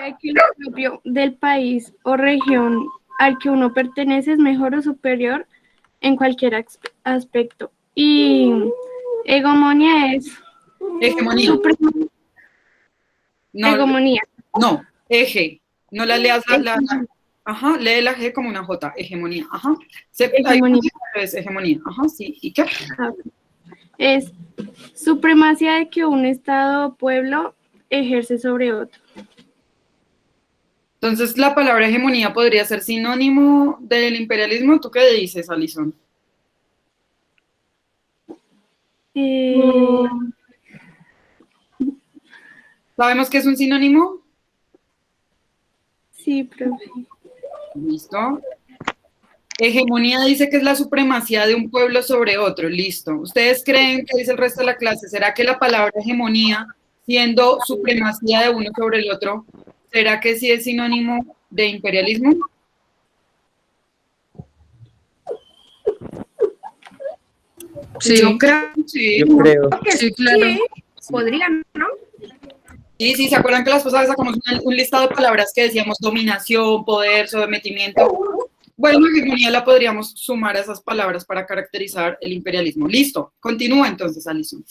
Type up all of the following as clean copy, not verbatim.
de que lo propio del país o región al que uno pertenece es mejor o superior en cualquier aspecto. Y hegemonía es Hegemonía. suprema. No, Hegemonía. no, eje. No la leas ajá, lee la G como una J, hegemonía, ajá. Hay una Hegemonía. es hegemonía, ajá, sí. ¿Y qué? Es supremacía de que un estado o pueblo ejerce sobre otro. Entonces, la palabra hegemonía podría ser sinónimo del imperialismo. ¿Tú qué dices, Alison? ¿Sabemos que es un sinónimo? Sí, profe. Listo. Hegemonía dice que es la supremacía de un pueblo sobre otro. Listo. ¿Ustedes creen que dice el resto de la clase? ¿Será que la palabra hegemonía, siendo supremacía de uno sobre el otro, será que sí es sinónimo de imperialismo? Sí, yo creo. Sí. Yo creo. Sí, claro. Sí, podrían, ¿no? Sí, sí, ¿se acuerdan que las pasadas sacamos un listado de palabras que decíamos dominación, poder, sometimiento? Bueno, hegemonía la podríamos sumar a esas palabras para caracterizar el imperialismo. Listo, continúa entonces, Alison.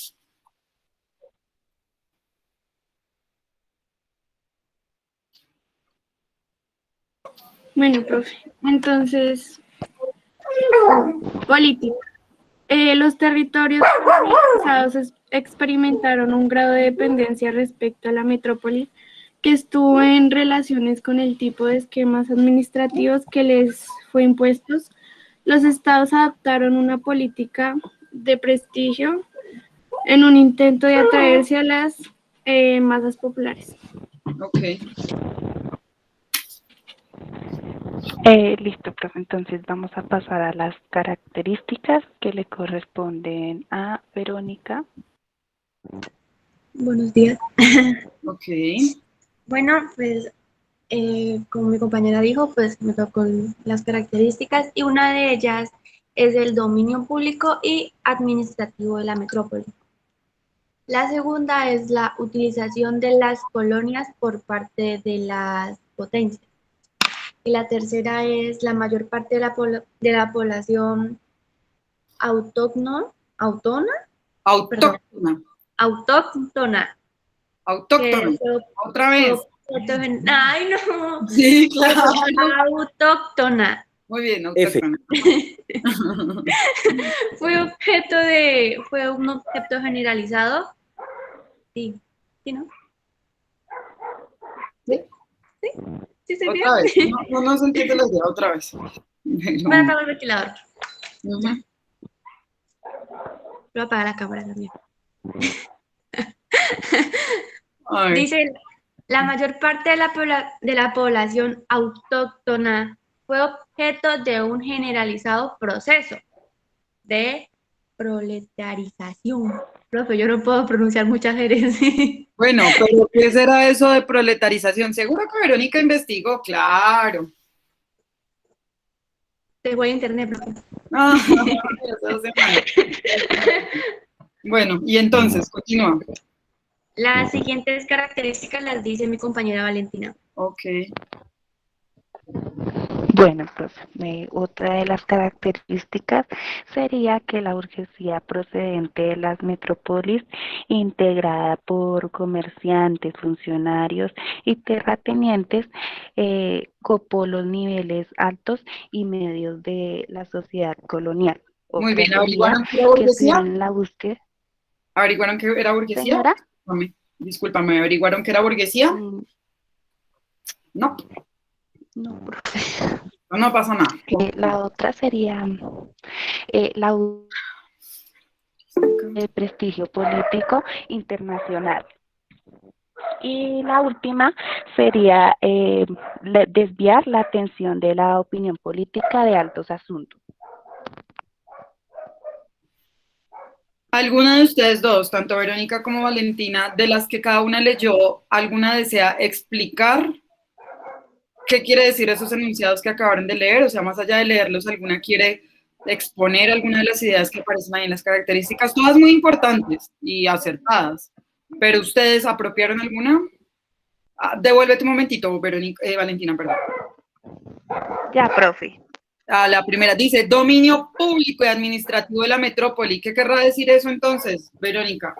Bueno, profe, entonces, política. Los territorios colonizados experimentaron un grado de dependencia respecto a la metrópoli que estuvo en relaciones con el tipo de esquemas administrativos que les fue impuestos. Los estados adoptaron una política de prestigio en un intento de atraerse a las masas populares. Ok. Listo, profe. Entonces vamos a pasar a las características que le corresponden a Verónica. Buenos días. Ok. Bueno, pues como mi compañera dijo, pues me tocó las características y una de ellas es el dominio público y administrativo de la metrópoli. La segunda es la utilización de las colonias por parte de las potencias. Y la tercera es la mayor parte de la población autóctona, Autóctona. autóctona. Autóctona. Otra vez. Ay, no. Sí, claro. Autóctona. Muy bien, autóctona. Fue un objeto generalizado. Sí, ¿sí, no? ¿Sí? ¿Sí? ¿Sí estoy bien? Otra vez. No se entiende la idea, otra vez. Voy a apagar el ventilador. Ya. Voy a apagar la cámara también. Ay. Dice, la mayor parte de la población autóctona fue objeto de un generalizado proceso de proletarización. Profe, yo no puedo pronunciar muchas veces. Bueno, pero ¿qué será eso de proletarización? Seguro que Verónica investigó, claro. Te voy a internet, profe. Ah, hace 2 semanas. Bueno, y entonces, continúa. Las siguientes características las dice mi compañera Valentina. Ok. Bueno, pues otra de las características sería que la burguesía procedente de las metrópolis, integrada por comerciantes, funcionarios y terratenientes, copó los niveles altos y medios de la sociedad colonial. Muy Otra bien, sería ¿averiguaron qué era que burguesía? estuvieron en la búsqueda. ¿Averiguaron qué era burguesía? Señora. Discúlpame, ¿averiguaron qué era burguesía? No. No, profe. No pasa nada. La otra sería el prestigio político internacional. Y la última sería desviar la atención de la opinión política de altos asuntos. ¿Alguna de ustedes dos, tanto Verónica como Valentina, de las que cada una leyó, alguna desea explicar qué quiere decir esos enunciados que acabaron de leer? O sea, más allá de leerlos, ¿alguna quiere exponer alguna de las ideas que aparecen ahí en las características? Todas muy importantes y acertadas. ¿Pero ustedes apropiaron alguna? Devuélvete un momentito, Verónica, Valentina, perdón. Ya, profe. La primera dice, dominio público y administrativo de la metrópoli. ¿Qué querrá decir eso entonces, Verónica?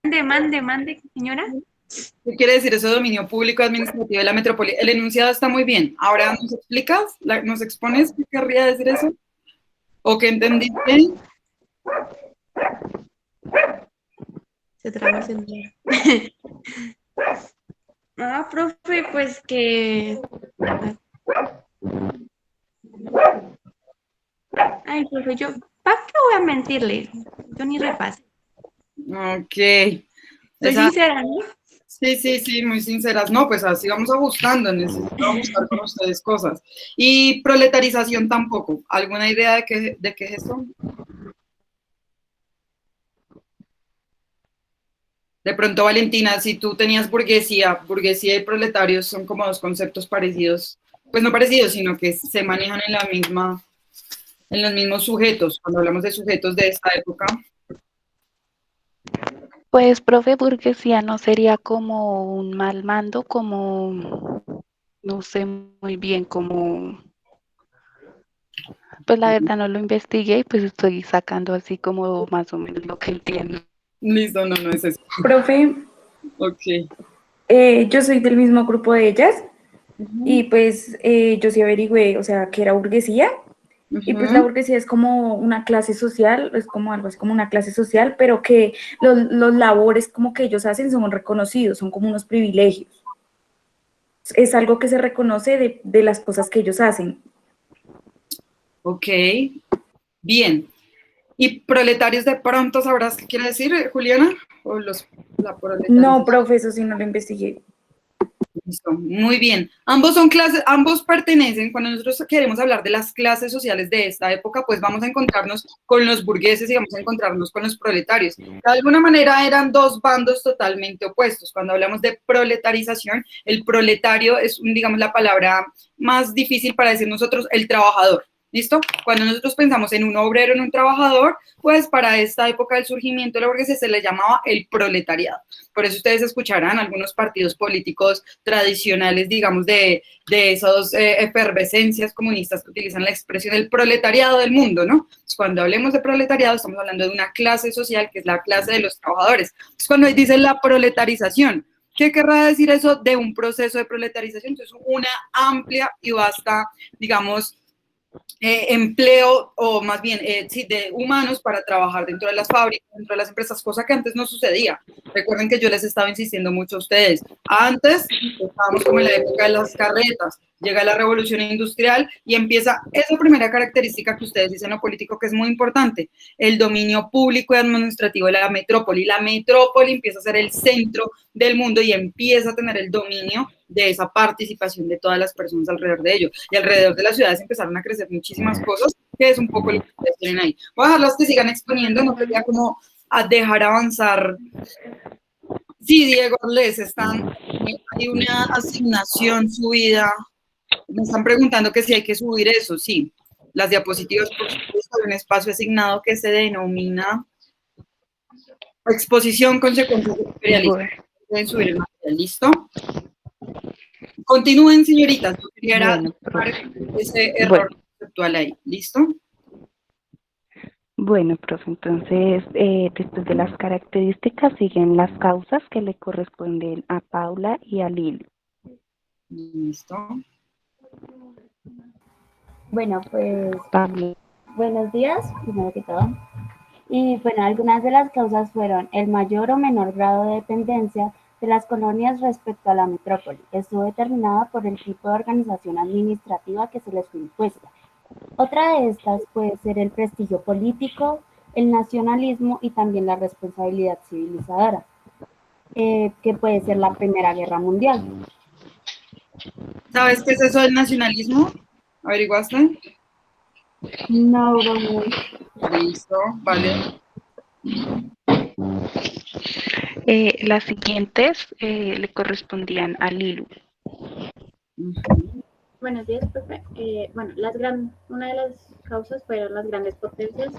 Mande, señora. ¿Qué quiere decir eso, dominio público y administrativo de la metrópoli? El enunciado está muy bien. Ahora, ¿nos explicas? ¿Nos expones qué querría decir eso? ¿O qué entendiste? Se traba el celular. Profe, pues que... Ay, profe, ¿para qué voy a mentirle? Yo ni repasé. Ok. Soy sincera, ¿no? Sí, muy sinceras. No, pues así vamos ajustando, necesitamos buscar con ustedes cosas. Y proletarización tampoco. ¿Alguna idea de qué es eso? De pronto, Valentina, si tú tenías burguesía y proletarios son como dos conceptos parecidos, pues no parecidos, sino que se manejan en los mismos sujetos, cuando hablamos de sujetos de esta época. Pues, profe, burguesía no sería como un mal mando, como, no sé muy bien, como, pues la verdad no lo investigué y pues estoy sacando así como más o menos lo que entiendo. Listo, no es eso. Profe, Ok. yo soy del mismo grupo de ellas y pues yo sí averigüé, o sea, que era burguesía. Y pues la burguesía es como una clase social, es como algo así como una clase social, pero que los labores como que ellos hacen son reconocidos, son como unos privilegios. Es algo que se reconoce de las cosas que ellos hacen. Ok, bien. ¿Y proletarios de pronto sabrás qué quiere decir, Juliana? ¿O la proletarización? No, profe, eso sí no lo investigué. Listo, muy bien. Ambos son clases, ambos pertenecen, cuando nosotros queremos hablar de las clases sociales de esta época, pues vamos a encontrarnos con los burgueses y vamos a encontrarnos con los proletarios. De alguna manera eran dos bandos totalmente opuestos. Cuando hablamos de proletarización, el proletario es, digamos, la palabra más difícil para decir nosotros, el trabajador. ¿Listo? Cuando nosotros pensamos en un obrero, en un trabajador, pues para esta época del surgimiento de la burguesía se le llamaba el proletariado. Por eso ustedes escucharán algunos partidos políticos tradicionales, digamos, de esas efervescencias comunistas que utilizan la expresión del proletariado del mundo, ¿no? Entonces, cuando hablemos de proletariado, estamos hablando de una clase social que es la clase de los trabajadores. Entonces, cuando dicen la proletarización, ¿qué querrá decir eso de un proceso de proletarización? Entonces, una amplia y vasta, digamos, empleo, o más bien, sí, de humanos para trabajar dentro de las fábricas, dentro de las empresas, cosa que antes no sucedía. Recuerden que yo les estaba insistiendo mucho a ustedes. Antes estábamos como en la época de las carretas, llega la revolución industrial y empieza esa primera característica que ustedes dicen en lo político que es muy importante, el dominio público y administrativo de la metrópoli. La metrópoli empieza a ser el centro del mundo y empieza a tener el dominio de esa participación de todas las personas alrededor de ello. Y alrededor de las ciudades empezaron a crecer muchísimas cosas, que es un poco lo que ustedes tienen ahí. Voy a dejarlas que sigan exponiendo, no quería como a dejar avanzar. Sí, Diego, hay una asignación subida. Me están preguntando que si hay que subir eso, sí. Las diapositivas, por supuesto, hay un espacio asignado que se denomina exposición consecuencias imperialistas. Pueden subir el material, ¿listo? Continúen, señoritas. Yo quería ese error conceptual ahí. ¿Listo? Bueno, profe, entonces, después de las características siguen las causas que le corresponden a Paula y a Lili. Listo. Bueno, pues, Paula. buenos días, primero que todo. Y bueno, algunas de las causas fueron el mayor o menor grado de dependencia de las colonias respecto a la metrópoli. Estuvo determinada por el tipo de organización administrativa que se les fue impuesta. Otra de estas puede ser el prestigio político, el nacionalismo y también la responsabilidad civilizadora, que puede ser la Primera Guerra Mundial. ¿Sabes qué es eso del nacionalismo? ¿Averiguaste? No, no. Listo, vale. Las siguientes le correspondían a Lilu. Buenos días, profe. Bueno, una de las causas fueron las grandes potencias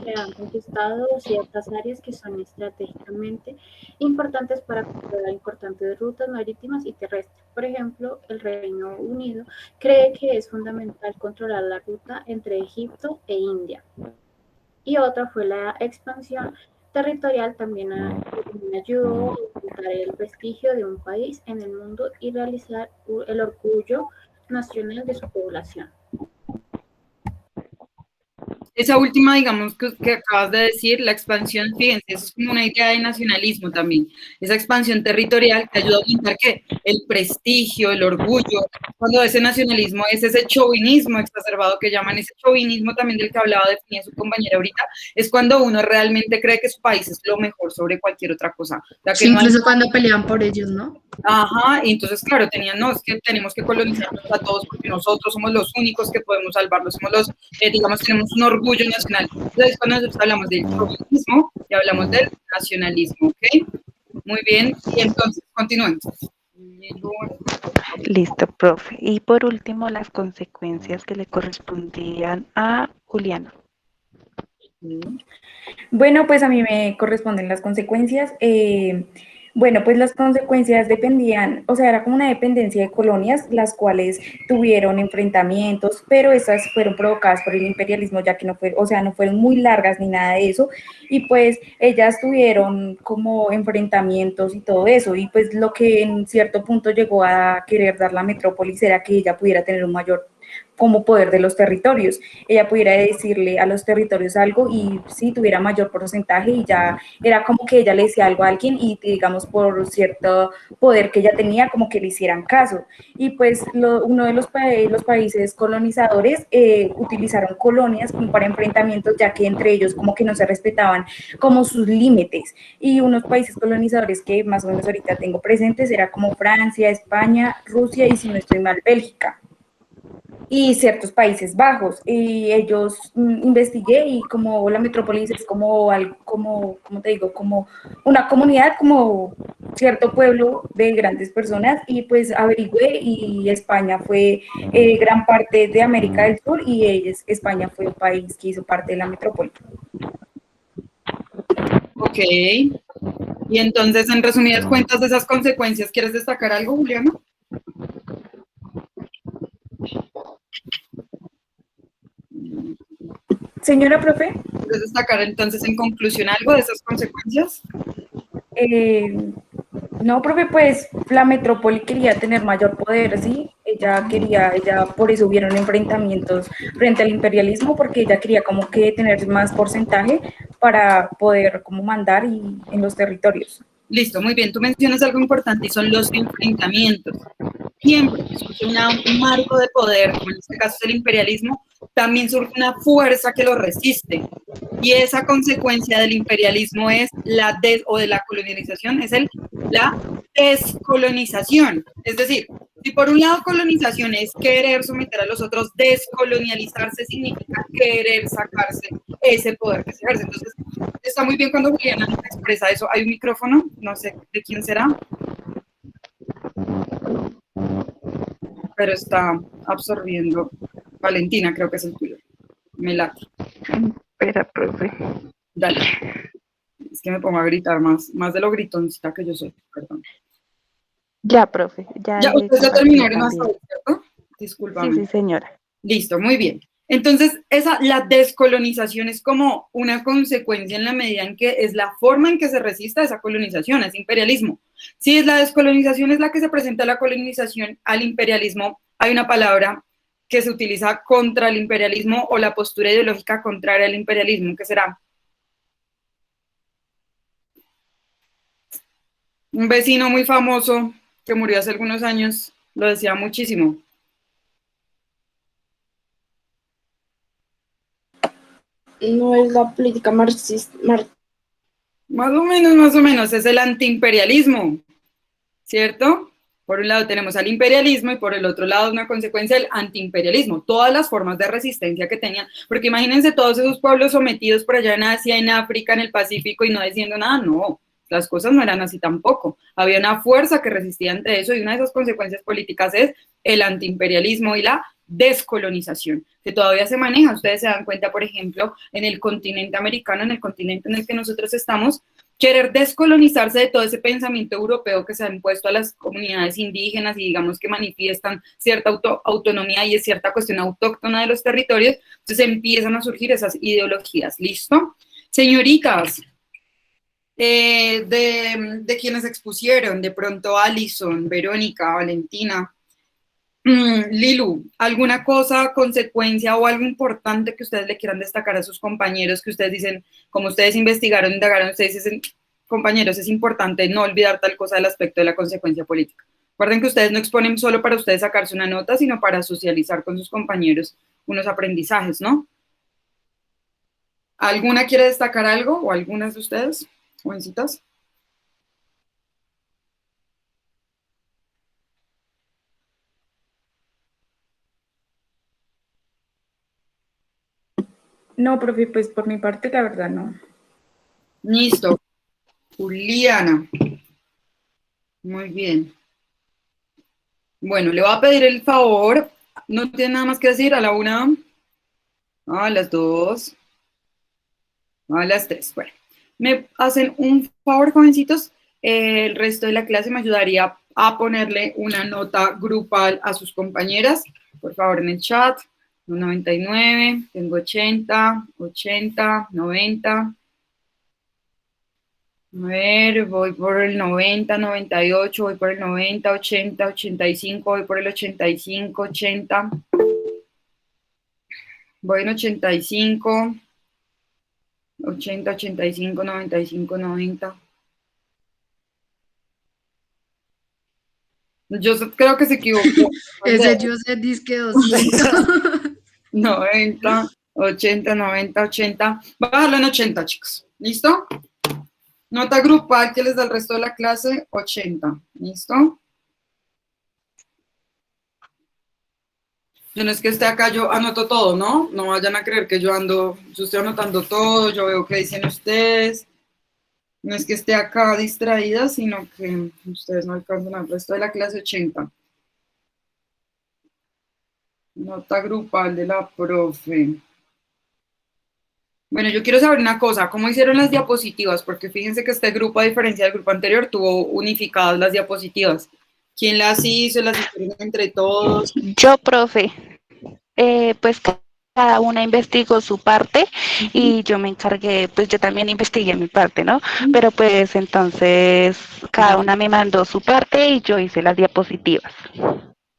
que han conquistado ciertas áreas que son estratégicamente importantes para controlar importantes rutas marítimas y terrestres. Por ejemplo, el Reino Unido cree que es fundamental controlar la ruta entre Egipto e India. Y otra fue la expansión territorial, también ayudó a aumentar el prestigio de un país en el mundo y realizar el orgullo nacional de su población. Esa última, digamos, que acabas de decir, la expansión, fíjense, eso es como una idea de nacionalismo también. Esa expansión territorial que ayuda a aumentar ¿qué? El prestigio, el orgullo. Cuando ese nacionalismo es ese chauvinismo exacerbado que llaman, ese chauvinismo también del que hablaba, definía su compañera ahorita, es cuando uno realmente cree que su país es lo mejor sobre cualquier otra cosa. Que Sí, no incluso hay... cuando pelean por ellos, ¿no? Ajá, y entonces, claro, tenían, no, es que tenemos que colonizarnos a todos porque nosotros somos los únicos que podemos salvarlos, somos los, digamos, tenemos un orgullo nacional. Entonces, cuando nosotros hablamos del chauvinismo y hablamos del nacionalismo, ¿ok? Muy bien, y entonces, continuemos. Listo, profe. Y por último, las consecuencias que le correspondían a Juliana. Bueno, pues a mí me corresponden las consecuencias. Bueno, pues las consecuencias dependían, o sea, era como una dependencia de colonias, las cuales tuvieron enfrentamientos, pero esas fueron provocadas por el imperialismo, ya que no fue, o sea, no fueron muy largas ni nada de eso, y pues ellas tuvieron como enfrentamientos y todo eso, y pues lo que en cierto punto llegó a querer dar la metrópolis era que ella pudiera tener un mayor como poder de los territorios. Ella pudiera decirle a los territorios algo y sí tuviera mayor porcentaje y ya era como que ella le decía algo a alguien y digamos por cierto poder que ella tenía como que le hicieran caso. Y pues uno de los países colonizadores utilizaron colonias como para enfrentamientos ya que entre ellos como que no se respetaban como sus límites. Y unos países colonizadores que más o menos ahorita tengo presentes era como Francia, España, Rusia y si no estoy mal, Bélgica. Y ciertos Países Bajos, y ellos investigué y como la metrópolis es como algo, como te digo, como una comunidad, como cierto pueblo de grandes personas, y pues averigüé y España fue gran parte de América del Sur y España fue un país que hizo parte de la metrópoli. Ok, y entonces en resumidas cuentas de esas consecuencias, ¿quieres destacar algo, Juliana? Señora profe. ¿Quieres destacar entonces en conclusión algo de esas consecuencias? No, profe, pues la metrópoli quería tener mayor poder, ¿sí? Ella por eso hubieron enfrentamientos frente al imperialismo, porque ella quería como que tener más porcentaje para poder como mandar en los territorios. Listo, muy bien. Tú mencionas algo importante y son los enfrentamientos. Siempre que surge un marco de poder, como en este caso es el imperialismo, también surge una fuerza que lo resiste. Y esa consecuencia del imperialismo es o de la colonialización, es la descolonización. Es decir, si por un lado colonización es querer someter a los otros, descolonializarse significa querer sacarse ese poder que se ejerce. Entonces, está muy bien cuando Juliana nos expresa eso. Hay un micrófono, no sé de quién será, pero está absorbiendo. Valentina, creo que es el tuyo. Me late. Espera, profe. Dale. Es que me pongo a gritar más de lo gritoncita que yo soy, perdón. Ya, profe. Ya ustedes ya terminaron hasta hoy, ¿cierto? Discúlpame. Sí, señora. Listo, muy bien. Entonces, la descolonización es como una consecuencia en la medida en que es la forma en que se resista esa colonización, ese imperialismo. Si es la descolonización es la que se presenta a la colonización, al imperialismo, hay una palabra que se utiliza contra el imperialismo o la postura ideológica contraria al imperialismo, ¿qué será? Un vecino muy famoso que murió hace algunos años lo decía muchísimo. No es la política marxista. Más o menos, es el antiimperialismo, ¿cierto? Por un lado tenemos al imperialismo y por el otro lado una consecuencia del antiimperialismo, todas las formas de resistencia que tenían, porque imagínense todos esos pueblos sometidos por allá en Asia, en África, en el Pacífico y no diciendo nada, no, las cosas no eran así tampoco, había una fuerza que resistía ante eso y una de esas consecuencias políticas es el antiimperialismo y la descolonización, que todavía se maneja. Ustedes se dan cuenta, por ejemplo, en el continente americano, en el continente en el que nosotros estamos, querer descolonizarse de todo ese pensamiento europeo que se ha impuesto a las comunidades indígenas y digamos que manifiestan cierta autonomía y es cierta cuestión autóctona de los territorios, entonces empiezan a surgir esas ideologías. ¿Listo? Señoritas, de quienes expusieron, de pronto Alison, Verónica, Valentina, Lilu, ¿alguna cosa, consecuencia o algo importante que ustedes le quieran destacar a sus compañeros que ustedes dicen, como ustedes investigaron, indagaron, ustedes dicen, compañeros, es importante no olvidar tal cosa del aspecto de la consecuencia política? Recuerden que ustedes no exponen solo para ustedes sacarse una nota, sino para socializar con sus compañeros unos aprendizajes, ¿no? ¿Alguna quiere destacar algo o algunas de ustedes, jovencitas? No, profe, pues por mi parte, la verdad, no. Listo. Juliana. Muy bien. Bueno, le voy a pedir el favor, no tiene nada más que decir, a la 1, a las 2, a las 3. Bueno, me hacen un favor, jovencitos, el resto de la clase me ayudaría a ponerle una nota grupal a sus compañeras, por favor, en el chat. 99, tengo 80, 80, 90. A ver, voy por el 90, 98, voy por el 90, 80, 85, voy por el 85, 80. Voy en 85, 80, 85, 95, 90. Yo creo que se equivocó. Ese yo sé disque 200. 90, 80, 90, 80. Voy a bajarlo en 80, chicos. ¿Listo? Nota grupal que les da el resto de la clase, 80. ¿Listo? Yo no es que esté acá, yo anoto todo, ¿no? No vayan a creer que yo estoy anotando todo, yo veo qué dicen ustedes. No es que esté acá distraída, sino que ustedes no alcanzan al resto de la clase, 80. Nota grupal de la profe. Bueno, yo quiero saber una cosa, ¿cómo hicieron las diapositivas? Porque fíjense que este grupo, a diferencia del grupo anterior, tuvo unificadas las diapositivas. ¿Quién las hizo? ¿Las hicieron entre todos? Yo, profe, pues cada una investigó su parte y yo me encargué, pues yo también investigué mi parte, ¿no? Pero pues entonces cada una me mandó su parte y yo hice las diapositivas.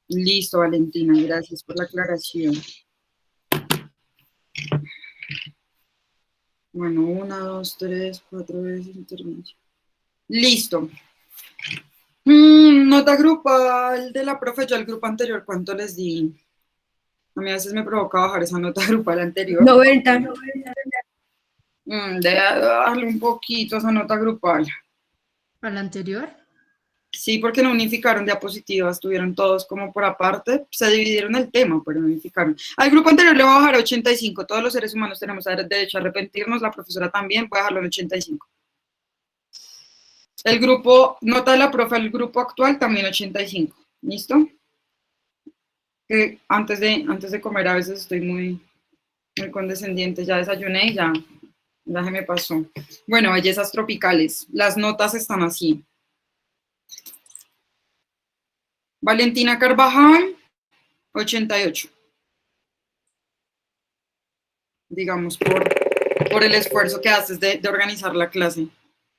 Listo, Valentina, gracias por la aclaración. Bueno, 1, 2, 3, 4 veces intervención. Listo. Nota grupal de la profe, yo al grupo anterior, ¿cuánto les di? A mí a veces me provoca bajar esa nota grupal anterior. 90. Debe darle un poquito a esa nota grupal. ¿A la anterior? Sí, porque no unificaron diapositivas, tuvieron todos como por aparte, se dividieron el tema, pero no unificaron. Al grupo anterior le voy a bajar a 85, todos los seres humanos tenemos derecho a arrepentirnos, la profesora también, voy a dejarlo en 85. El grupo, nota de la profe, el grupo actual también 85, ¿listo? Que antes de comer a veces estoy muy condescendiente, ya desayuné y ya se me pasó. Bueno, bellezas tropicales, las notas están así. Valentina Carvajal, 88. Digamos, por el esfuerzo que haces de organizar la clase,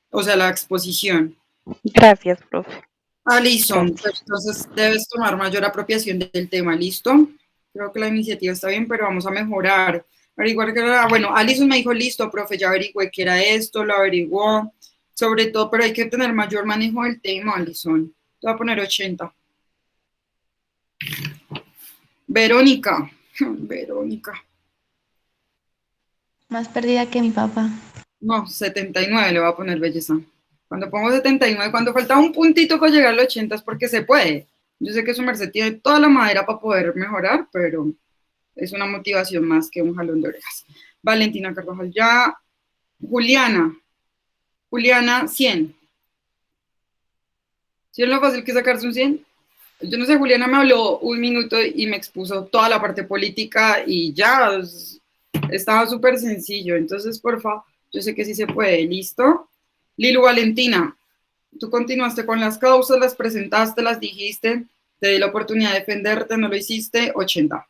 o sea, la exposición. Gracias, profe. Alison, pues, entonces debes tomar mayor apropiación del tema, ¿listo? Creo que la iniciativa está bien, pero vamos a mejorar. Averiguar qué era. Bueno, Alison me dijo, listo, profe, ya averigüé qué era esto, lo averiguó, sobre todo, pero hay que tener mayor manejo del tema, Alison. Te voy a poner 80. Verónica, Verónica. Más perdida que mi papá. No, 79 le voy a poner, belleza. Cuando pongo 79, cuando falta un puntito para llegar al 80 es porque se puede. Yo sé que su merced tiene toda la madera para poder mejorar, pero es una motivación más que un jalón de orejas. Valentina Carvajal ya. Juliana, 100. ¿Sí es lo fácil que sacarse un 100? Yo no sé, Juliana me habló un minuto y me expuso toda la parte política y ya, estaba súper sencillo. Entonces, por favor, yo sé que sí se puede. ¿Listo? Lilu Valentina, tú continuaste con las causas, las presentaste, las dijiste, te di la oportunidad de defenderte, no lo hiciste, 80.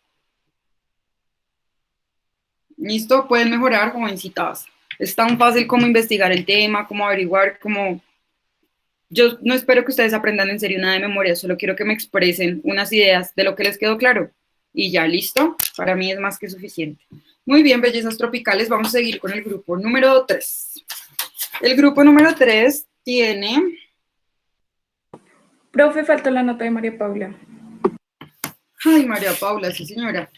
¿Listo? Pueden mejorar, jovencitas. Es tan fácil como investigar el tema, como averiguar, como... Yo no espero que ustedes aprendan en serio nada de memoria, solo quiero que me expresen unas ideas de lo que les quedó claro. Y ya, listo. Para mí es más que suficiente. Muy bien, bellezas tropicales. Vamos a seguir con el grupo número 3. El grupo número 3 tiene... Profe, faltó la nota de María Paula. Ay, María Paula, sí, señora.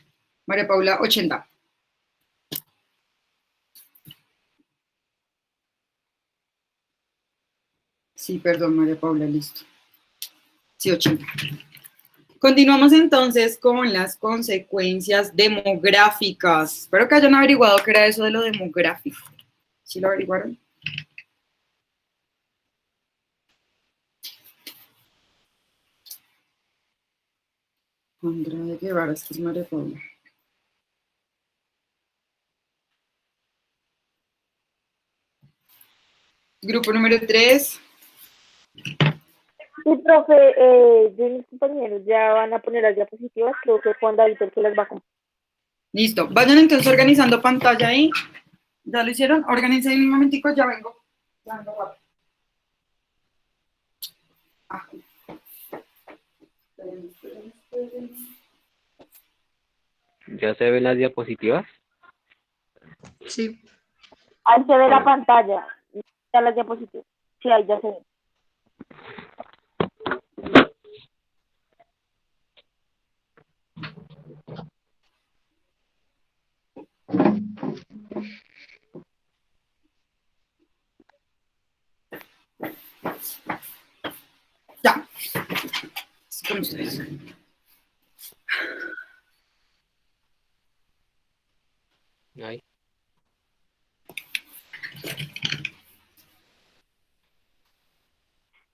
María Paula, 80. Sí, perdón, María Paula, listo. Sí, 80. Continuamos entonces con las consecuencias demográficas. Espero que hayan averiguado qué era eso de lo demográfico. ¿Sí lo averiguaron? Andrade Guevara, es que es María Paula. Grupo número 3. Sí, profe, yo y mis compañeros ya van a poner las diapositivas, creo que Juan David el que las va a compartir. Listo. Vayan entonces organizando pantalla ahí. ¿Ya lo hicieron? Organicen un momentico, ya vengo. Ya vengo rápido. Ah. Esperen. ¿Ya se ven las diapositivas? Sí. Ahí se ve la pantalla, ya las diapositivas. Sí, ahí ya se ve. Ya. Con ustedes. Ahí.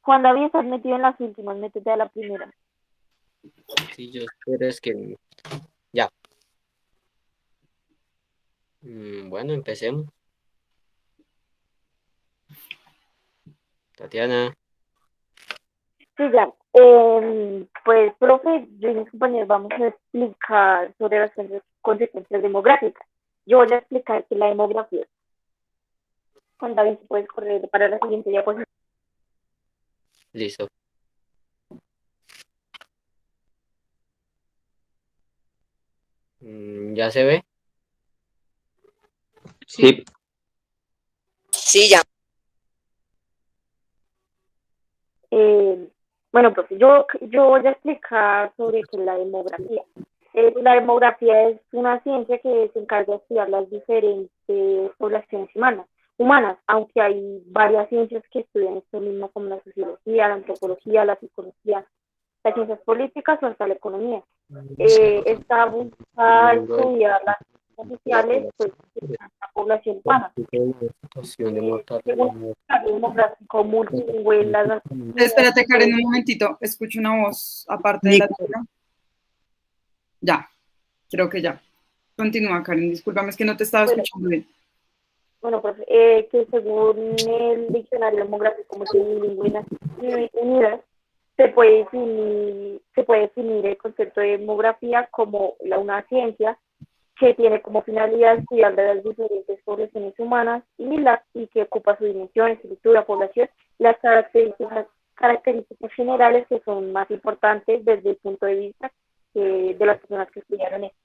Juan David, estás metido en las últimas, métete a la primera. Sí, yo espero es que... Ya. Bueno, empecemos. Tatiana. Sí, ya. Pues, profe, yo y mis compañeros vamos a explicar sobre las consecuencias demográficas. Yo voy a explicar qué es la demografía. Juan David, si puedes correr para la siguiente diapositiva. Listo. ¿Ya se ve? Sí. Sí, ya. Bueno, profe, yo voy a explicar sobre qué es la demografía. La demografía es una ciencia que se encarga de estudiar las diferentes poblaciones humanas, aunque hay varias ciencias que estudian esto mismo, como la sociología, la antropología, la psicología, las ciencias políticas o hasta la economía. Esta busca estudiar las ciencias sociales, pues, de la población humana. Según el demográfico multilingüe, las... Espérate, Karen, un momentito. Escucho una voz aparte de la tuya. Ya, creo que ya. Continúa, Karen. Discúlpame, es que no te estaba escuchando bien. Bueno, pues que según el diccionario demográfico multilingüe de Naciones Unidas, se puede definir el concepto de demografía como una ciencia que tiene como finalidad estudiar las diferentes poblaciones humanas y que ocupa su dimensión, estructura, población, las características generales que son más importantes desde el punto de vista de las personas que estudiaron esto.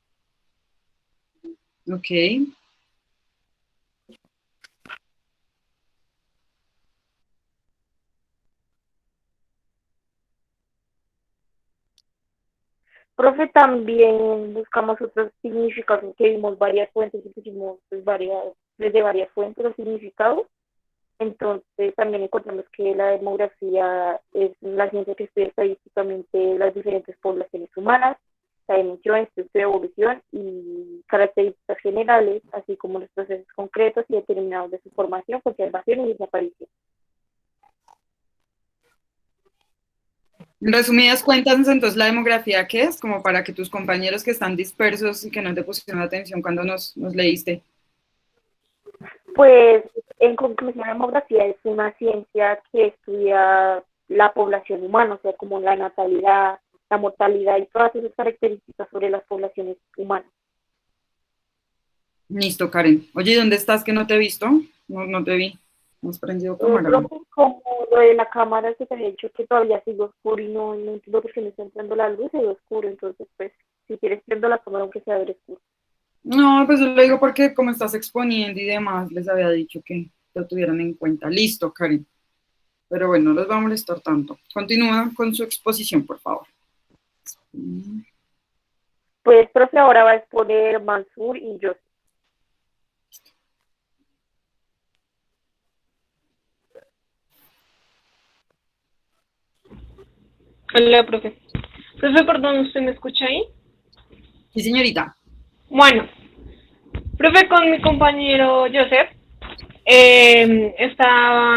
Ok. Profe, también buscamos otros significados, que vimos varias fuentes y pusimos desde varias fuentes los significados. Entonces también encontramos que la demografía es la ciencia que estudia estadísticamente las diferentes poblaciones humanas, la dimensión, estructura, evolución y características generales, así como los procesos concretos y determinados de su formación, conservación y desaparición. En resumidas cuentas, entonces, ¿la demografía qué es? Como para que tus compañeros que están dispersos y que no te pusieron atención cuando nos leíste. Pues, en conclusión, la demografía es una ciencia que estudia la población humana, o sea, como la natalidad, la mortalidad y todas esas características sobre las poblaciones humanas. Listo, Karen. Oye, ¿y dónde estás que no te he visto? No te vi. ¿No has prendido cámara? Profe, como lo de la cámara que te había dicho que todavía sigue oscuro y no entiendo por qué me está entrando la luz, es oscuro, entonces, pues, si quieres prendo la cámara aunque sea ver oscuro. No, pues yo lo digo porque como estás exponiendo y demás, les había dicho que lo tuvieran en cuenta. Listo, Karen. Pero bueno, no los va a molestar tanto. Continúa con su exposición, por favor. Pues, profe, ahora va a exponer Mansur y yo. Hola, profe. Profe, perdón, ¿usted me escucha ahí? Sí, señorita. Bueno, profe, con mi compañero Joseph,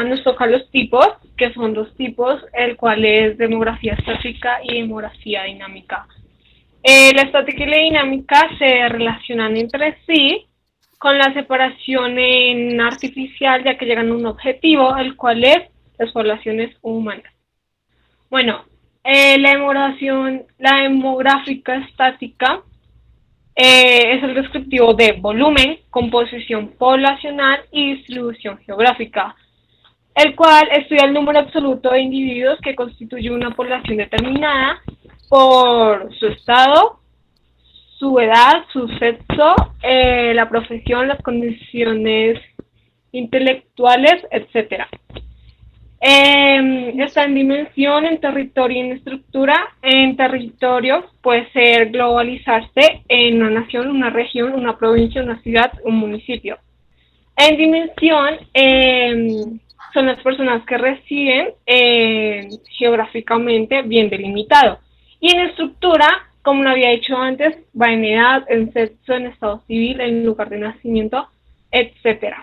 nos toca los tipos, que son dos tipos, el cual es demografía estática y demografía dinámica. La estática y la dinámica se relacionan entre sí con la separación en artificial, ya que llegan a un objetivo, el cual es las poblaciones humanas. Bueno, la demográfica estática es el descriptivo de volumen, composición poblacional y distribución geográfica, el cual estudia el número absoluto de individuos que constituye una población determinada por su estado, su edad, su sexo, la profesión, las condiciones intelectuales, etc. Está en dimensión, en territorio y en estructura. En territorio puede ser globalizarse en una nación, una región, una provincia, una ciudad, un municipio. En dimensión son las personas que residen geográficamente bien delimitado. Y en estructura, como lo había dicho antes, va en edad, en sexo, en estado civil, en lugar de nacimiento, etc.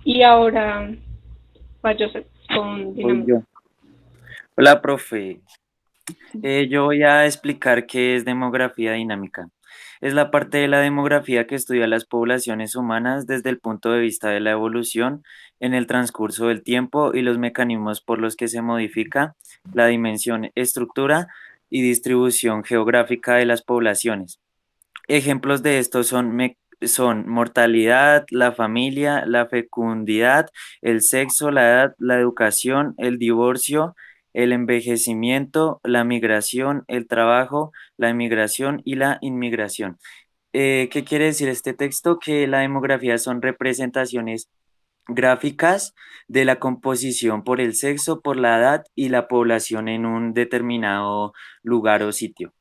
Y ahora va Joseph con Voy dinámica. yo. Hola, profe. Yo voy a explicar qué es demografía dinámica. Es la parte de la demografía que estudia las poblaciones humanas desde el punto de vista de la evolución en el transcurso del tiempo y los mecanismos por los que se modifica la dimensión, estructura y distribución geográfica de las poblaciones. Ejemplos de esto son mortalidad, la familia, la fecundidad, el sexo, la edad, la educación, el divorcio, el envejecimiento, la migración, el trabajo, la emigración y la inmigración. ¿Qué quiere decir este texto? Que la demografía son representaciones gráficas de la composición por el sexo, por la edad y la población en un determinado lugar o sitio.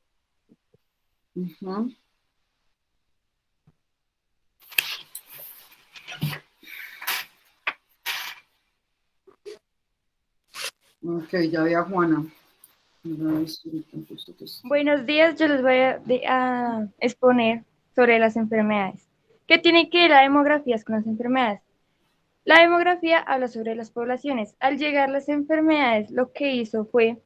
Ok, ya vi a Juana. Buenos días, yo les voy a exponer sobre las enfermedades. ¿Qué tiene que ver la demografía con las enfermedades? La demografía habla sobre las poblaciones. Al llegar las enfermedades, lo que hizo fue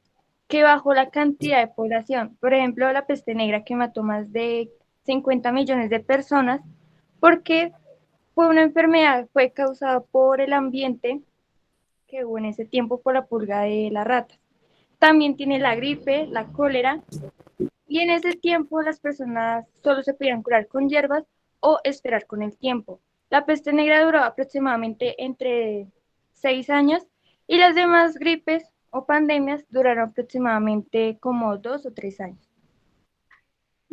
que bajó la cantidad de población. Por ejemplo, la peste negra que mató más de 50 millones de personas porque fue una enfermedad, fue causada por el ambiente que hubo en ese tiempo por la pulga de la rata. También tiene la gripe, la cólera, y en ese tiempo las personas solo se podían curar con hierbas o esperar con el tiempo. La peste negra duró aproximadamente entre 6 años y las demás gripes o pandemias duraron aproximadamente como 2 o 3 años.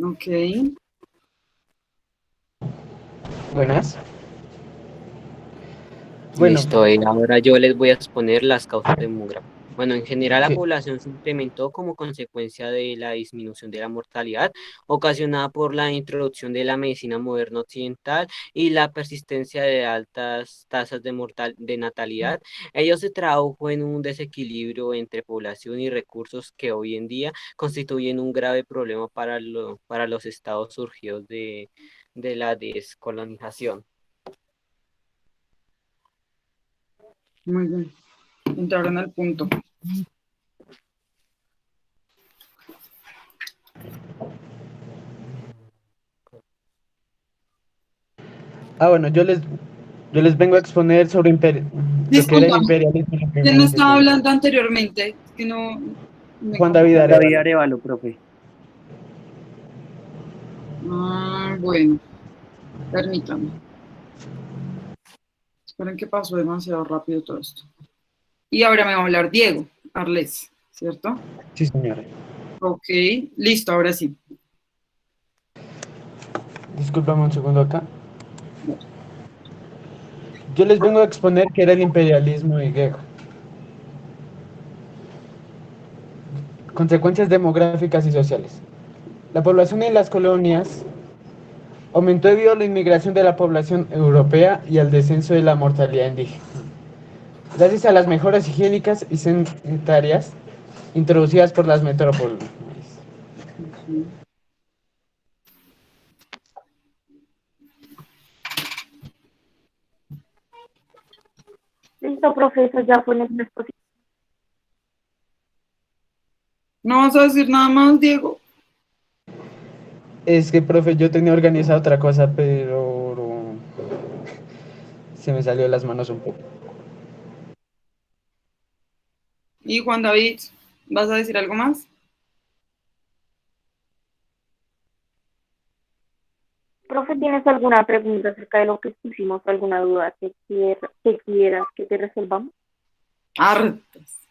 Ok. Buenas. Bueno. Listo, ahora yo les voy a exponer las causas demográficas. Bueno, en general la población se incrementó como consecuencia de la disminución de la mortalidad ocasionada por la introducción de la medicina moderna occidental y la persistencia de altas tasas de natalidad. Ello se tradujo en un desequilibrio entre población y recursos que hoy en día constituyen un grave problema para los estados surgidos de la descolonización. Muy bien. Entraron al punto. Bueno, yo les vengo a exponer sobre lo que era el Discúlpame, imperialismo en la ¿quién Primera no y estaba Segunda hablando anteriormente? Es que no me Juan David Juan David Arevalo. Arevalo, profe. Bueno, permítame. Esperen que pasó demasiado rápido todo esto. Y ahora me va a hablar Diego Arles, ¿cierto? Sí, señora. Ok, listo, ahora sí. Discúlpame un segundo acá. Yo les vengo a exponer qué era el imperialismo y guerra. Consecuencias demográficas y sociales. La población en las colonias aumentó debido a la inmigración de la población europea y al descenso de la mortalidad indígena. Gracias a las mejoras higiénicas y sanitarias introducidas por las metrópolis. Listo, profesor, ya fue nuestra exposición. ¿No vas a decir nada más, Diego? Es que, profe, yo tenía organizado otra cosa, pero se me salió de las manos un poco. Y Juan David, ¿vas a decir algo más? Profe, ¿tienes alguna pregunta acerca de lo que pusimos, alguna duda que quieras que te resolvamos? Hartas.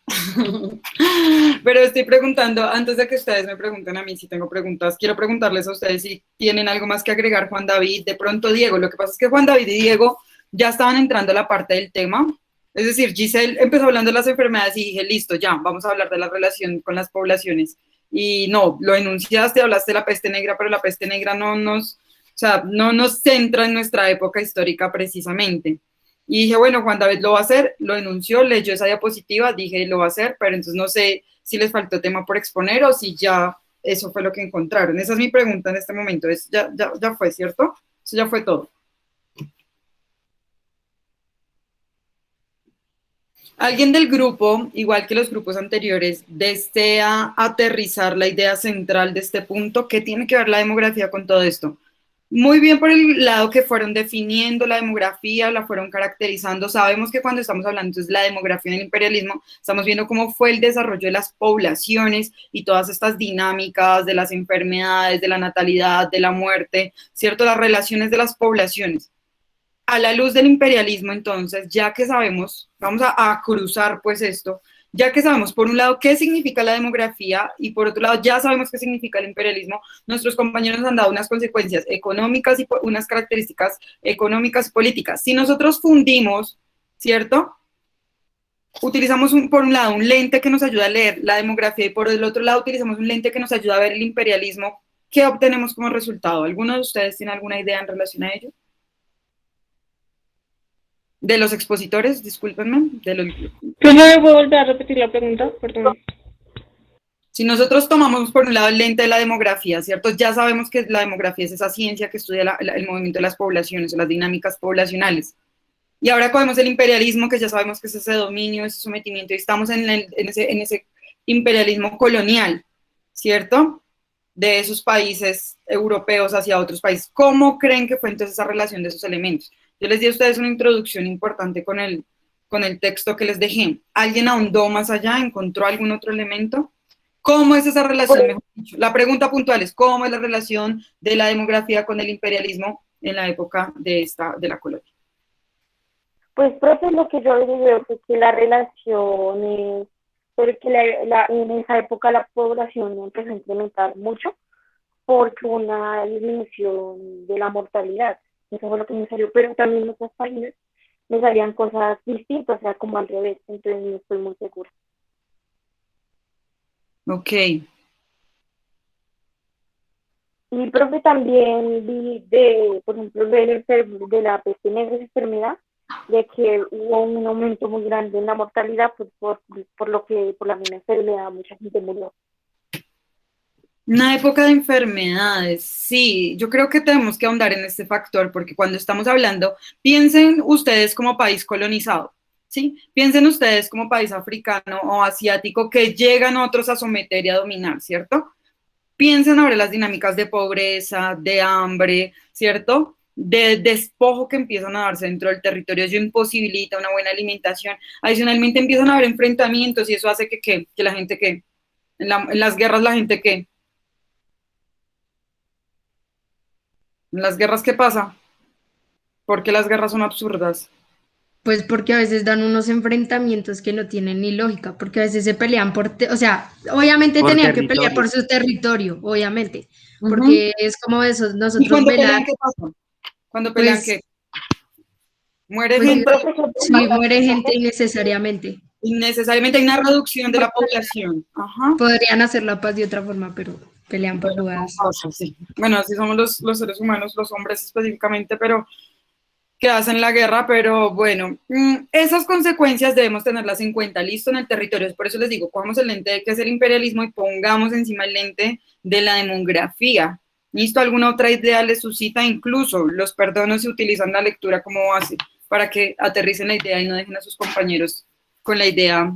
Pero estoy preguntando, antes de que ustedes me pregunten a mí si tengo preguntas, quiero preguntarles a ustedes si tienen algo más que agregar, Juan David, de pronto Diego. Lo que pasa es que Juan David y Diego ya estaban entrando a la parte del tema. Es decir, Giselle empezó hablando de las enfermedades y dije, listo, ya, vamos a hablar de la relación con las poblaciones. Y no, lo enunciaste, hablaste de la peste negra, pero la peste negra no nos centra en nuestra época histórica precisamente. Y dije, bueno, Juan David lo va a hacer, lo enunció, leyó esa diapositiva, dije, lo va a hacer, pero entonces no sé si les faltó tema por exponer o si ya eso fue lo que encontraron. Esa es mi pregunta en este momento. Ya fue, ¿cierto? Eso ya fue todo. ¿Alguien del grupo, igual que los grupos anteriores, desea aterrizar la idea central de este punto? ¿Qué tiene que ver la demografía con todo esto? Muy bien por el lado que fueron definiendo la demografía, la fueron caracterizando. Sabemos que cuando estamos hablando entonces de la demografía del imperialismo, estamos viendo cómo fue el desarrollo de las poblaciones y todas estas dinámicas de las enfermedades, de la natalidad, de la muerte, ¿cierto? Las relaciones de las poblaciones. A la luz del imperialismo, entonces, ya que sabemos, vamos a cruzar pues esto, ya que sabemos por un lado qué significa la demografía y por otro lado ya sabemos qué significa el imperialismo, nuestros compañeros nos han dado unas consecuencias económicas y unas características económicas y políticas. Si nosotros fundimos, ¿cierto? Utilizamos por un lado un lente que nos ayuda a leer la demografía y por el otro lado utilizamos un lente que nos ayuda a ver el imperialismo, ¿qué obtenemos como resultado? ¿Alguno de ustedes tiene alguna idea en relación a ello? De los expositores, discúlpenme. ¿Me puedo volver a repetir la pregunta? Perdón. Si nosotros tomamos por un lado el lente de la demografía, ¿cierto? Ya sabemos que la demografía es esa ciencia que estudia el movimiento de las poblaciones o las dinámicas poblacionales. Y ahora cogemos el imperialismo, que ya sabemos que es ese dominio, ese sometimiento, y estamos en ese imperialismo colonial, ¿cierto? De esos países europeos hacia otros países. ¿Cómo creen que fue entonces esa relación de esos elementos? Yo les di a ustedes una introducción importante con el texto que les dejé. ¿Alguien ahondó más allá? ¿Encontró algún otro elemento? ¿Cómo es esa relación? Mejor dicho, la pregunta puntual es, ¿cómo es la relación de la demografía con el imperialismo en la época de la colonia? Pues, profe, lo que yo veo es que la relación es porque en esa época la población empezó a incrementar mucho porque una disminución de la mortalidad. Eso fue lo que me salió, pero también en otros países me salían cosas distintas, o sea, como al revés, entonces no estoy muy segura. Ok. Y, profe, también vi por ejemplo, de la peste negra, esa enfermedad, de que hubo un aumento muy grande en la mortalidad por la misma enfermedad, mucha gente murió. Una época de enfermedades, sí, yo creo que tenemos que ahondar en este factor porque cuando estamos hablando, piensen ustedes como país colonizado, ¿sí? Piensen ustedes como país africano o asiático que llegan otros a someter y a dominar, ¿cierto? Piensen ahora las dinámicas de pobreza, de hambre, ¿cierto? de despojo que empiezan a darse dentro del territorio. Eso imposibilita una buena alimentación. Adicionalmente empiezan a haber enfrentamientos y eso hace que la gente que, en las guerras la gente que, en las guerras ¿qué pasa? Porque las guerras son absurdas. Pues porque a veces dan unos enfrentamientos que no tienen ni lógica, porque a veces se pelean o sea, obviamente Por tenían que pelear territorio. por su territorio, obviamente, Ujú. porque es como eso, ¿Y nosotros cuando velar, pelean qué pasa? Cuando pelean pues, ¿qué? Muere pues gente sí, muere gente innecesariamente. innecesariamente, hay una reducción de la población. Ajá. Podrían hacer la paz de otra forma, pero pelean por jugadas. Sí. Bueno, así somos los seres humanos, los hombres específicamente, pero que hacen la guerra, pero bueno, esas consecuencias debemos tenerlas en cuenta, listo, en el territorio. Por eso les digo, cojamos el lente de que es el imperialismo y pongamos encima el lente de la demografía. ¿Listo? ¿Alguna otra idea les suscita? Incluso los perdonos se utilizan la lectura como base para que aterricen la idea y no dejen a sus compañeros con la idea.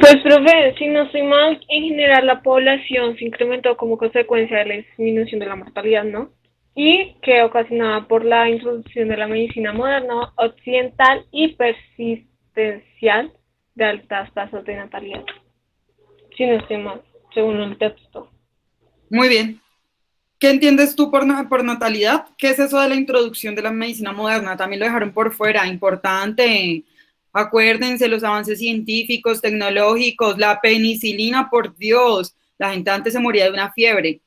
Pues, profe, si no estoy mal, en general la población se incrementó como consecuencia de la disminución de la mortalidad, ¿no? Y que ocasionada por la introducción de la medicina moderna, occidental y persistencial de altas tasas de natalidad. Si no estoy mal, según el texto. Muy bien. ¿Qué entiendes tú por natalidad? ¿Qué es eso de la introducción de la medicina moderna? También lo dejaron por fuera, importante. Acuérdense los avances científicos, tecnológicos, la penicilina, por Dios. La gente antes se moría de una fiebre.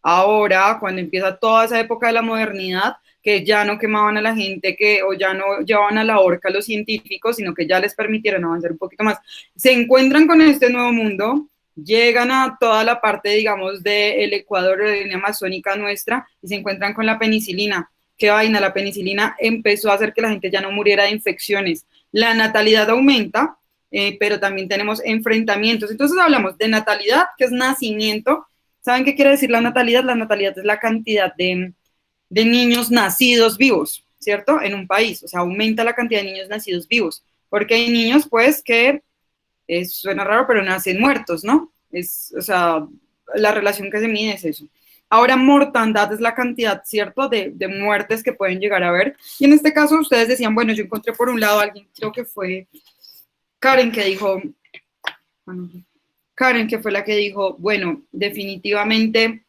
Ahora, cuando empieza toda esa época de la modernidad, que ya no quemaban a la gente, o ya no llevaban a la horca a los científicos, sino que ya les permitieron avanzar un poquito más. Se encuentran con este nuevo mundo, llegan a toda la parte, digamos, del Ecuador, de la línea amazónica nuestra, y se encuentran con la penicilina. ¿Qué vaina? La penicilina empezó a hacer que la gente ya no muriera de infecciones. La natalidad aumenta, pero también tenemos enfrentamientos. Entonces hablamos de natalidad, que es nacimiento. ¿Saben qué quiere decir la natalidad? La natalidad es la cantidad de niños nacidos vivos, ¿cierto? En un país, o sea, aumenta la cantidad de niños nacidos vivos, porque hay niños, pues, que suena raro, pero nacen muertos, ¿no? O sea, la relación que se mide es eso. Ahora, mortandad es la cantidad, ¿cierto?, de muertes que pueden llegar a haber. Y en este caso, ustedes decían, bueno, yo encontré por un lado a alguien, creo que fue Karen, que dijo, Karen, que fue la que dijo, bueno, definitivamente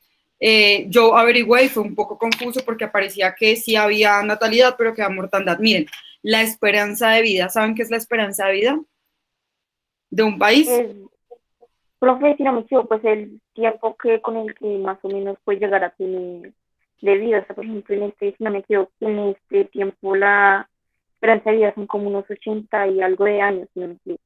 yo averigüé y fue un poco confuso porque aparecía que sí había natalidad, pero que había mortandad. Miren, la esperanza de vida, ¿saben qué es la esperanza de vida de un país? Profe, si no me equivoco, pues el tiempo que con el que más o menos puede llegar a tener de vida. O sea, por ejemplo, si no me equivoco, en este tiempo la esperanza de vida son como unos 80 y algo de años, si no me equivoco.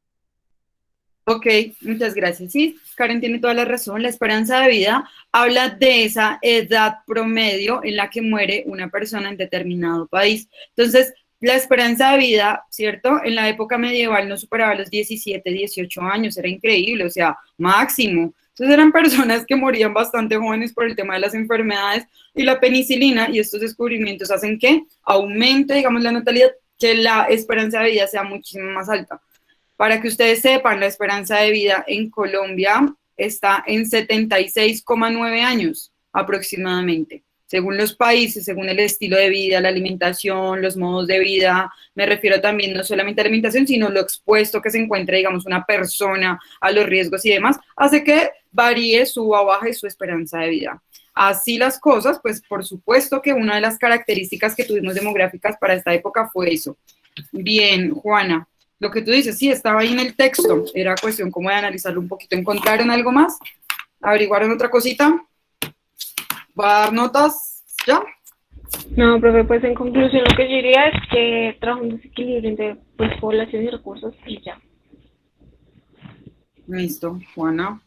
Ok, muchas gracias. Sí, Karen tiene toda la razón. La esperanza de vida habla de esa edad promedio en la que muere una persona en determinado país. Entonces, la esperanza de vida, ¿cierto? En la época medieval no superaba los 17, 18 años, era increíble, o sea, máximo. Entonces eran personas que morían bastante jóvenes por el tema de las enfermedades y la penicilina y estos descubrimientos hacen que aumente, digamos, la natalidad, que la esperanza de vida sea muchísimo más alta. Para que ustedes sepan, la esperanza de vida en Colombia está en 76,9 años aproximadamente. Según los países, según el estilo de vida, la alimentación, los modos de vida, me refiero también no solamente a alimentación, sino lo expuesto que se encuentra, digamos, una persona a los riesgos y demás, hace que varíe, suba o baje su esperanza de vida. Así las cosas, pues por supuesto que una de las características que tuvimos demográficas para esta época fue eso. Bien, Juana, lo que tú dices, sí, estaba ahí en el texto, era cuestión como de analizarlo un poquito. ¿Encontraron algo más? ¿Averiguaron otra cosita? ¿Va a dar notas ya? No, profe, pues en conclusión lo que yo diría es que trabaja un desequilibrio entre pues, población y recursos y ya. Listo, Juana.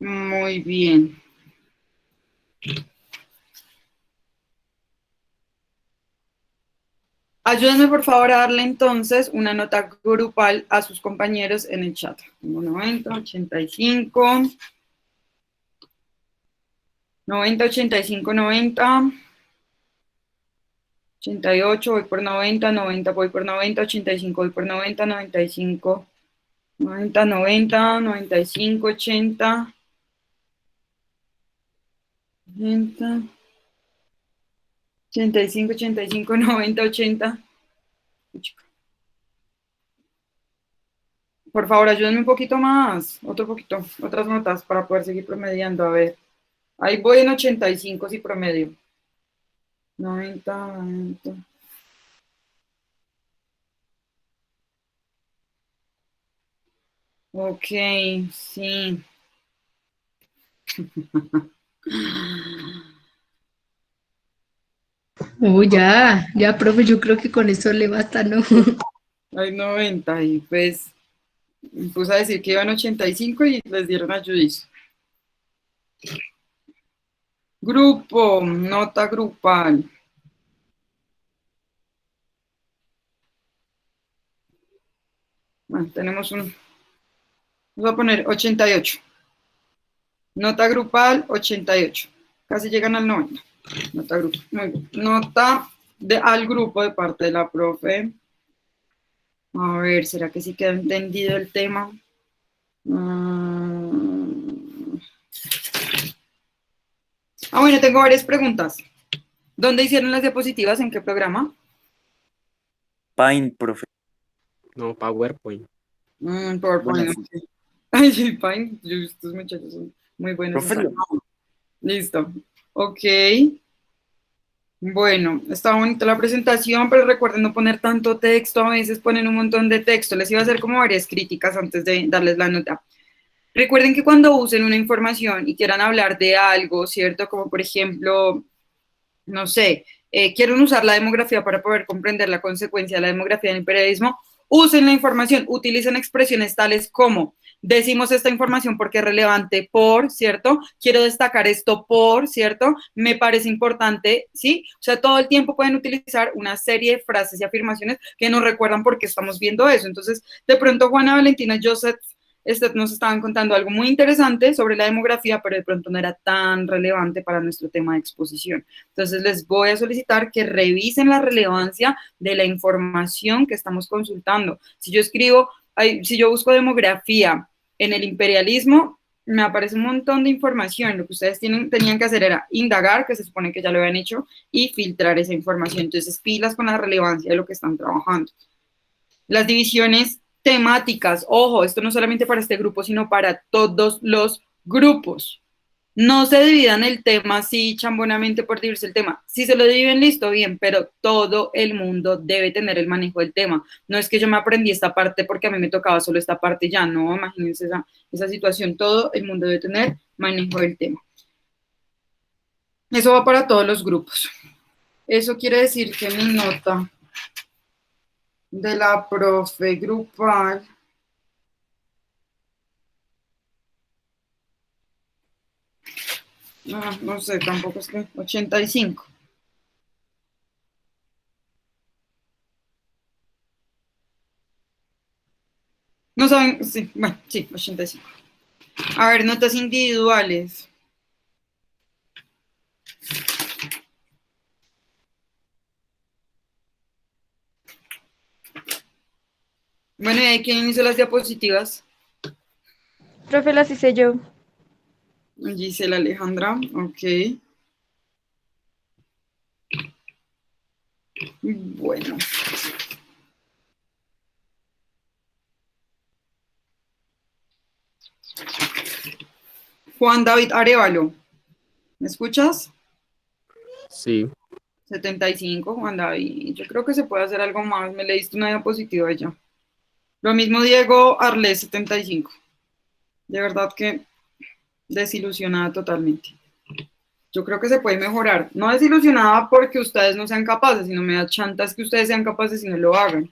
Muy bien. Ayúdenme por favor a darle entonces una nota grupal a sus compañeros en el chat. 90, 85, 90, 85, 90, 88, voy por 90, 90, voy por 90, 85, voy por 90, 95, 90, 90, 95, 80, 80, 85, 85, 90, 80. Por favor, ayúdenme un poquito más, otro poquito, otras notas para poder seguir promediando. A ver, ahí voy en 85 si promedio. 90, 90. Ok, sí. Ya, profe, yo creo que con eso le basta, ¿no? Hay 90 y pues puse a decir que iban 85 y les dieron ayudizo. Grupo, nota grupal. Bueno, tenemos un... Vamos a poner 88. Nota grupal, 88. Casi llegan al 90. Nota grupal. Muy bien. Nota al grupo de parte de la profe. A ver, ¿será que sí quedó entendido el tema? Bueno, tengo varias preguntas. ¿Dónde hicieron las diapositivas? ¿En qué programa? Paint, profe. No, PowerPoint. PowerPoint. Bueno, sí. Ay, sí, Paint. Estos muchachos son muy buenos. Profe, Listo. Ok. Bueno, está bonita la presentación, pero recuerden no poner tanto texto. A veces ponen un montón de texto. Les iba a hacer como varias críticas antes de darles la nota. Recuerden que cuando usen una información y quieran hablar de algo, ¿cierto? Como por ejemplo, no sé, quieren usar la demografía para poder comprender la consecuencia de la demografía en el periodismo, usen la información, utilicen expresiones tales como decimos esta información porque es relevante por, ¿cierto? Quiero destacar esto por, ¿cierto? Me parece importante, ¿sí? O sea, todo el tiempo pueden utilizar una serie de frases y afirmaciones que nos recuerdan por qué estamos viendo eso. Entonces, de pronto Juana, Valentina, Joseph, nos estaban contando algo muy interesante sobre la demografía, pero de pronto no era tan relevante para nuestro tema de exposición. Entonces les voy a solicitar que revisen la relevancia de la información que estamos consultando. Si yo escribo, si yo busco demografía en el imperialismo, me aparece un montón de información. Lo que ustedes tenían que hacer era indagar, que se supone que ya lo habían hecho, y filtrar esa información. Entonces, pilas con la relevancia de lo que están trabajando. Las divisiones temáticas, ojo, esto no solamente para este grupo, sino para todos los grupos. No se dividan el tema así chambonamente por dividirse el tema. Si se lo dividen, listo, bien, pero todo el mundo debe tener el manejo del tema. No es que yo me aprendí esta parte porque a mí me tocaba solo esta parte ya, no, imagínense esa situación. Todo el mundo debe tener manejo del tema. Eso va para todos los grupos. Eso quiere decir que mi nota de la profe grupal no sé, tampoco es que 85. No saben, sí, bueno, sí, 85. A ver, notas individuales. Bueno, ¿y ahí quién hizo las diapositivas? Profe, las hice yo. Gisela Alejandra, ok. Bueno. Juan David Arevalo, ¿me escuchas? Sí. 75, Juan David. Yo creo que se puede hacer algo más. Me leíste una diapositiva ya. Lo mismo Diego Arles, 75. De verdad que desilusionada totalmente. Yo creo que se puede mejorar. No desilusionada porque ustedes no sean capaces, sino me da chantas que ustedes sean capaces y no lo hagan.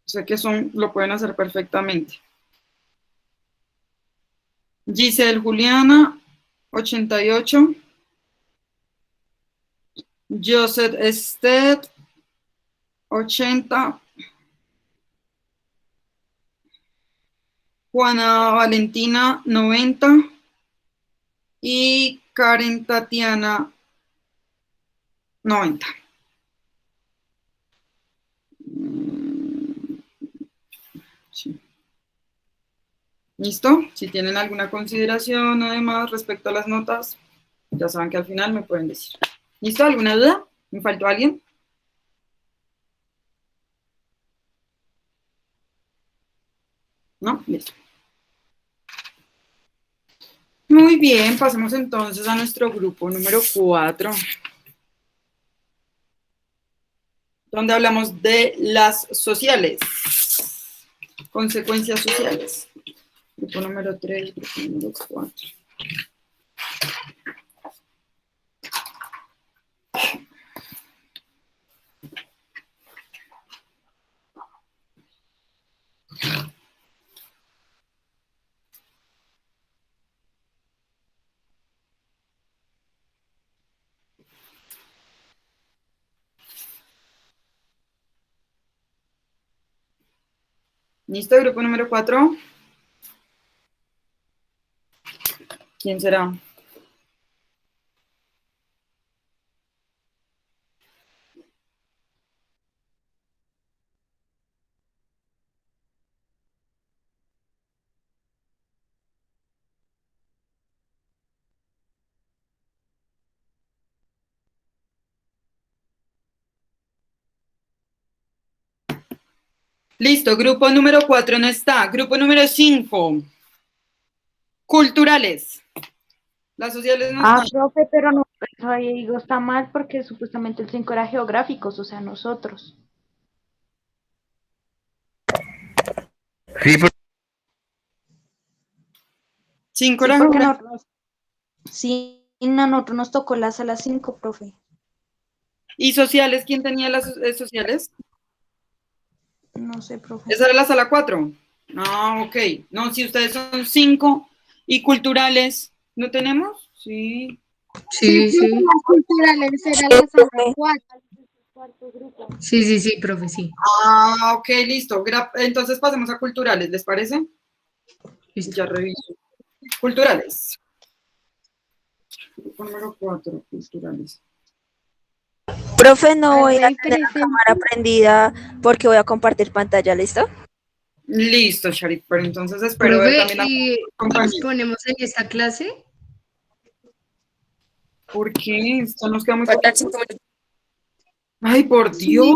Sé que lo pueden hacer perfectamente. Giselle Juliana, 88. Joseph Estet, 80. Juana Valentina, 90. Y Karen Tatiana, 90. Sí. ¿Listo? Si tienen alguna consideración además respecto a las notas. Ya saben que al final me pueden decir. ¿Listo? ¿Alguna duda? ¿Me faltó alguien? ¿No? Listo. Muy bien, pasemos entonces a nuestro grupo número 4, donde hablamos de las sociales, consecuencias sociales. Grupo número 3, grupo número 4. ¿Listo? Grupo número 4. ¿Quién será? Listo, grupo número 4 no está. Grupo número 5. Culturales. Las sociales no están. Profe, pero no, eso ahí digo está mal porque supuestamente el 5 era geográficos, o sea, nosotros. Sí, 5 Sí, era porque geográfico. sí, a nosotros nos tocó la sala 5, profe. ¿Y sociales? ¿Quién tenía las sociales? No sé, profe. Esa era la sala 4. Ah, ok. No, si ustedes son 5 y culturales, ¿no tenemos? Sí. Sí, sí. Las culturales era la sala 4. Sí, profe, sí. Ah, ok, listo. Entonces pasemos a culturales, ¿les parece? Listo. Ya reviso. Culturales. Grupo número 4, culturales. Profe, no voy a tener la cámara prendida porque voy a compartir pantalla, ¿listo? Listo, Sharif, pero entonces espero ver Profe, también ¿y a compañía. nos ponemos en esta clase? ¿Por qué? Esto nos queda muy poco. Ay, por Dios.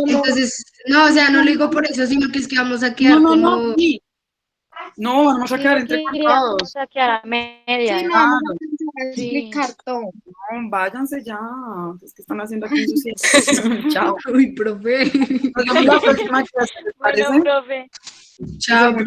Entonces, no, o sea, no lo digo por eso, sino que es que vamos a quedar No, como... sí. No, vamos a quedar entrecortados. Vamos a quedar a media. Sí, no, Claro. vamos a explicar todo. No, váyanse ya. Es que están haciendo aquí en su Chao. Uy, profe. Nos vemos la próxima clase, ¿les parece? Bueno, profe. Chao, profe.